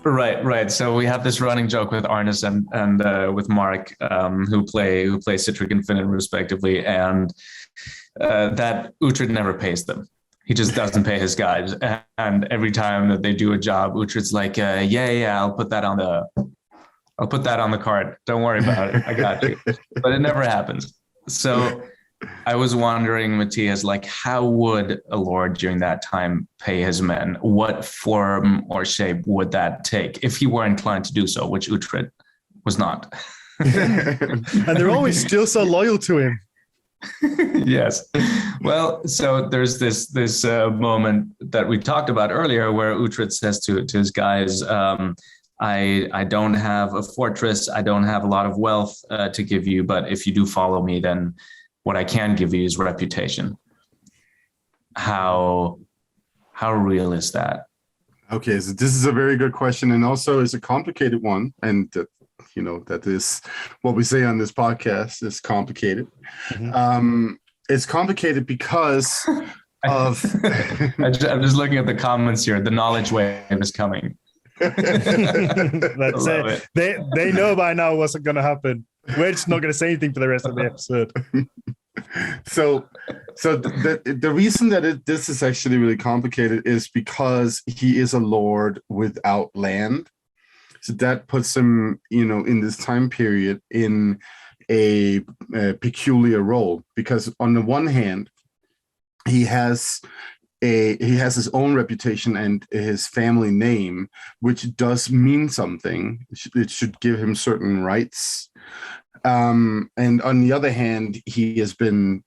Right. So we have this running joke with Arnis and with Mark, who play Citric and Finnan respectively, and that Uhtred never pays them. He just doesn't pay his guys, and every time that they do a job, Uhtred's like, yeah, I'll put that on the card. Don't worry about it. I got you. But it never happens. So I was wondering, Matthias, like, how would a lord during that time pay his men? What form or shape would that take if he were inclined to do so, which Uhtred was not? And they're always still so loyal to him. Yes. Well, so there's this moment that we talked about earlier where Uhtred says to his guys, I don't have a fortress, I don't have a lot of wealth to give you, but if you do follow me, then what I can give you is reputation. How real is that? Okay, so this is a very good question, and also it's a complicated one, and that is what we say on this podcast is complicated. Mm-hmm. It's complicated because of. I'm just looking at the comments here. The knowledge wave is coming. That's it. They know by now what's going to happen. We're just not going to say anything for the rest of the episode. So the reason that this is actually really complicated is because he is a lord without land. So that puts him, in this time period in a peculiar role, because on the one hand, he has his own reputation and his family name, which does mean something. It should give him certain rights. And on the other hand, he has been,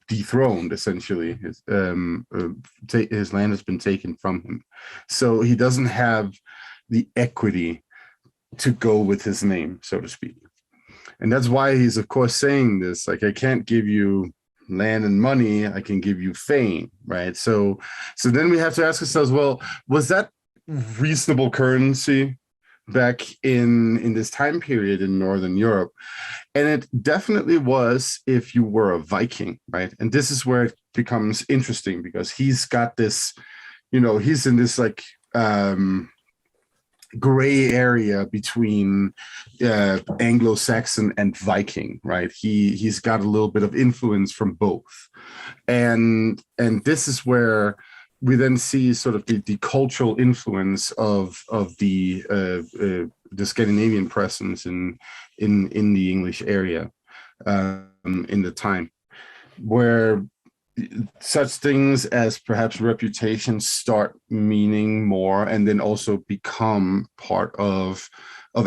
dethroned, essentially. His land has been taken from him. So he doesn't have the equity to go with his name, so to speak. And that's why he's, of course, saying this, like, I can't give you land and money, I can give you fame, right? So then we have to ask ourselves, well, was that reasonable currency back in this time period in Northern Europe? And it definitely was if you were a Viking, right? And this is where it becomes interesting, because he's got this, he's in this like gray area between Anglo-Saxon and Viking, right? He's got a little bit of influence from both, and this is where we then see sort of the cultural influence of the Scandinavian presence in the English area in the time, where such things as perhaps reputation start meaning more, and then also become part of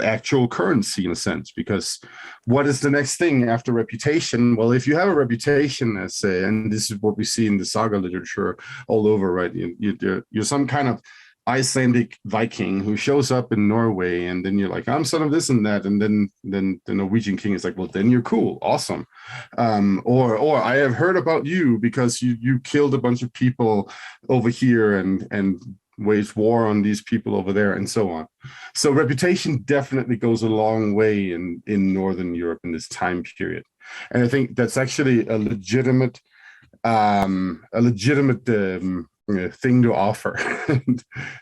actual currency in a sense. Because what is the next thing after reputation? Well, if you have a reputation, as say, and this is what we see in the saga literature all over, right? You're some kind of Icelandic Viking who shows up in Norway, and then you're like, I'm son of this and that, and then the Norwegian king is like, well, then you're cool, awesome, or I have heard about you because you killed a bunch of people over here and waged war on these people over there, and so on. So reputation definitely goes a long way in Northern Europe in this time period, and I think that's actually a legitimate thing to offer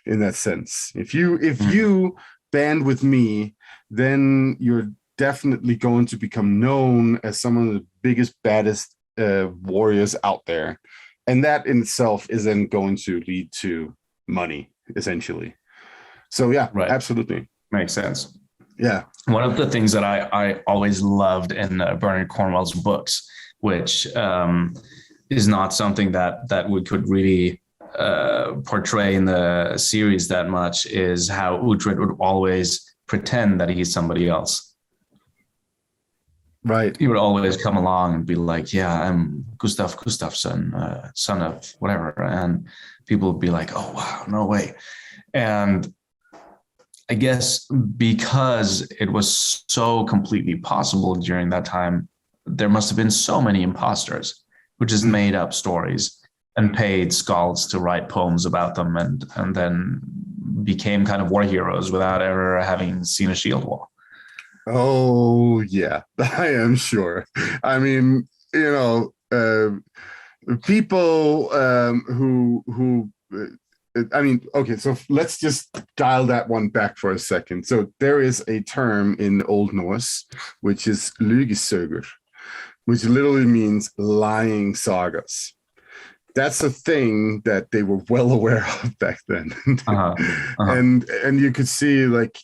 in that sense. If you band with me, then you're definitely going to become known as some of the biggest, baddest warriors out there, and that in itself is then going to lead to money, essentially. So yeah, right. Absolutely makes sense. Yeah, one of the things that I always loved in Bernard Cornwell's books, which is not something that we could really portray in the series that much, is how Uhtred would always pretend that he's somebody else. Right. He would always come along and be like, yeah, I'm Gustav Gustafsson, son of whatever. And people would be like, oh, wow, no way. And I guess because it was so completely possible during that time, there must have been so many imposters who just made up stories and paid skalds to write poems about them, and then became kind of war heroes without ever having seen a shield wall. Oh yeah, I am sure. I mean, people who I mean, okay, so let's just dial that one back for a second. So there is a term in Old Norse, which is lygisögur, which literally means lying sagas. That's a thing that they were well aware of back then. And you could see like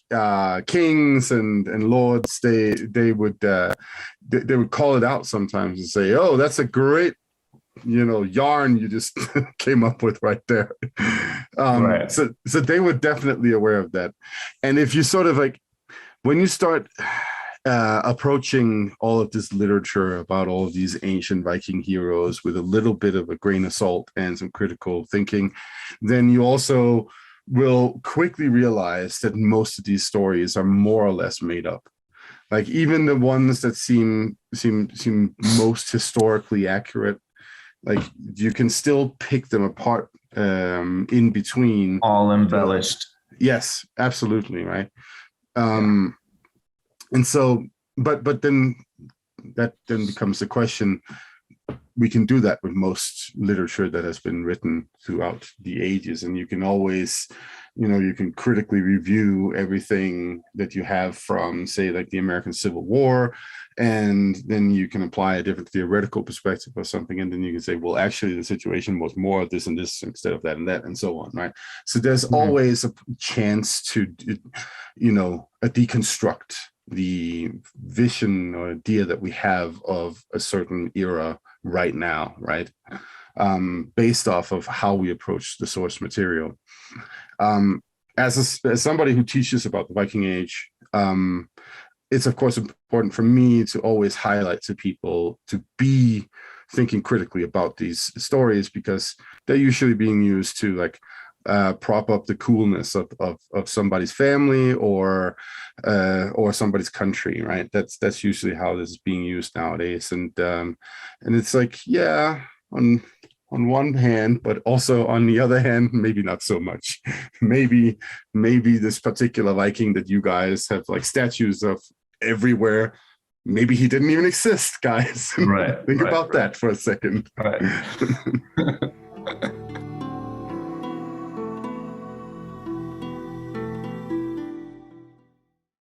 kings and lords, they would call it out sometimes and say, oh, that's a great yarn you just came up with right there. Right. So they were definitely aware of that. And if you sort of like, when you start approaching all of this literature about all of these ancient Viking heroes with a little bit of a grain of salt and some critical thinking, then you also will quickly realize that most of these stories are more or less made up. Like even the ones that seem most historically accurate, like you can still pick them apart in between. All embellished. Yes, absolutely, right. And so, but then that then becomes the question. We can do that with most literature that has been written throughout the ages, and you can always, you can critically review everything that you have from, say, like the American Civil War, and then you can apply a different theoretical perspective or something, and then you can say, well, actually, the situation was more of this and this instead of that and that, and so on, right? So there's always a chance to, deconstruct the vision or idea that we have of a certain era right now, right? Based off of how we approach the source material. As somebody who teaches about the Viking Age, it's of course important for me to always highlight to people to be thinking critically about these stories, because they're usually being used to like prop up the coolness of somebody's family or somebody's country, right? That's usually how this is being used nowadays, and it's like, yeah, on one hand, but also on the other hand, maybe not so much. maybe this particular Viking that you guys have like statues of everywhere, maybe he didn't even exist, guys. Right. Think about that for a second. Right.